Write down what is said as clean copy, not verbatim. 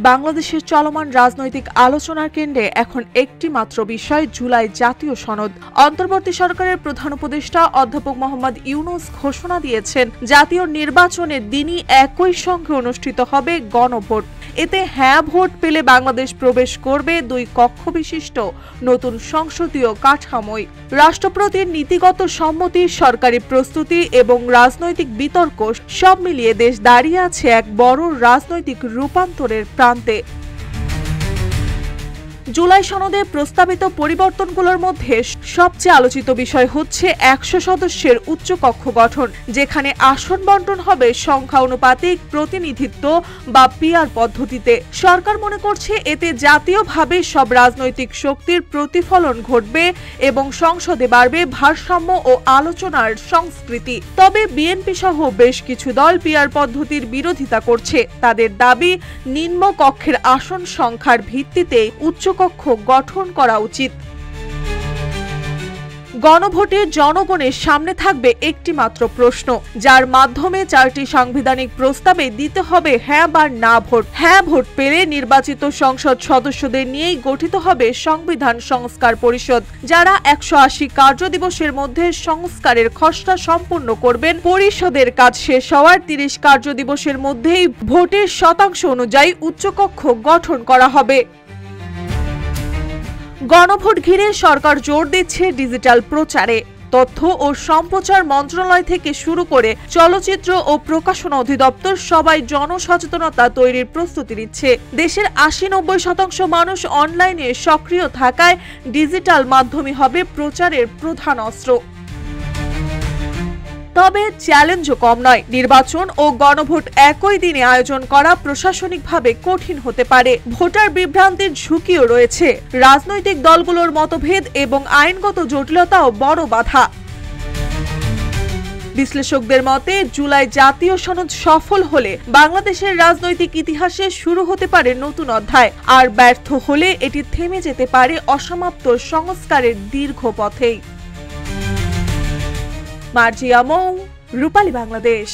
বাংলাদেশের চলমান রাজনৈতিক আলোচনার কেন্দ্রে এখন একটি মাত্র বিষয় জুলাই জাতীয় সনদ। অন্তর্বর্তী সরকারের প্রধান উপদেষ্টা অধ্যাপক মোহাম্মদ ইউনূস ঘোষণা দিয়েছেন, জাতীয় নির্বাচনের দিনই একই সঙ্গে অনুষ্ঠিত হবে গণভোট। এতে হ্যাঁ ভোট পেলে বাংলাদেশ প্রবেশ করবে 2 কক্ষ বিশিষ্ট নতুন সংসদীয় কাঠামোয়। রাষ্ট্রপতির নীতিগত সম্মতি, সরকারি প্রস্তুতি এবং রাজনৈতিক বিতর্ক সব মিলিয়ে দেশ দাঁড়িয়ে আছে এক বড় রাজনৈতিক রূপান্তরের প্রান্তে। জুলাই সনদে প্রস্তাবিত পরিবর্তনগুলোর মধ্যে সবচেয়ে আলোচিত বিষয় হচ্ছে 100 সদস্যের উচ্চকক্ষ গঠন, যেখানে আসন বণ্টন হবে সংখ্যা অনুপাতিক প্রতিনিধিত্ব বা পিআর পদ্ধতিতে। সরকার মনে করছে এতে জাতীয়ভাবে সব রাজনৈতিক শক্তির প্রতিফলন ঘটবে এবং সংসদে বাড়বে ভারসাম্য ও আলোচনার সংস্কৃতি। তবে বিএনপি সহ বেশ কিছু দল পিআর পদ্ধতির বিরোধিতা করছে। তাদের দাবি, নিম্ন কক্ষের আসন সংখ্যার ভিত্তিতে উচ্চকক্ষ গঠন করা উচিত। গণভোটে জনগণের সামনে থাকবে একটি মাত্র প্রশ্ন, যার মাধ্যমে 4টি সাংবিধানিক প্রস্তাবে দিতে হবে হ্যাঁ বা না ভোট। হ্যাঁ ভোট পেলে নির্বাচিত সংসদ সদস্যদের নিয়েই গঠিত হবে সংবিধান সংস্কার পরিষদ, যারা 180 কার্যদিবসের মধ্যে সংস্কারের খসড়া সম্পূর্ণ করবেন। পরিষদের কাজ শেষ হওয়ার 30 কার্যদিবসের মধ্যেই ভোটের শতাংশ অনুযায়ী উচ্চকক্ষ গঠন করা হবে। গণভোট ঘিরে সরকার জোর দিচ্ছে ডিজিটাল প্রচারে। তথ্য ও সম্প্রচার মন্ত্রণালয় থেকে শুরু করে চলচ্চিত্র ও প্রকাশনা অধিদপ্তর সবাই জনসচেতনতা তৈরির প্রস্তুতি নিচ্ছে। দেশের 80-90% মানুষ অনলাইনে সক্রিয় থাকায় ডিজিটাল মাধ্যমই হবে প্রচারের প্রধান অস্ত্র। তবে চ্যালেঞ্জও কম নয়। নির্বাচন ও গণভোট একই দিনে আয়োজন করা প্রশাসনিকভাবে কঠিন হতে পারে। ভোটার বিভ্রান্তির ঝুঁকিও রয়েছে। রাজনৈতিক দলগুলোর মতভেদ এবং আইনগত জটিলতাও বড় বাধা। বিশ্লেষকদের মতে, জুলাই জাতীয় সনদ সফল হলে বাংলাদেশের রাজনৈতিক ইতিহাসে শুরু হতে পারে নতুন অধ্যায়, আর ব্যর্থ হলে এটি থেমে যেতে পারে অসমাপ্ত সংস্কারের দীর্ঘ পথেই। মার্জিয়া মৌ, রূপালী বাংলাদেশ।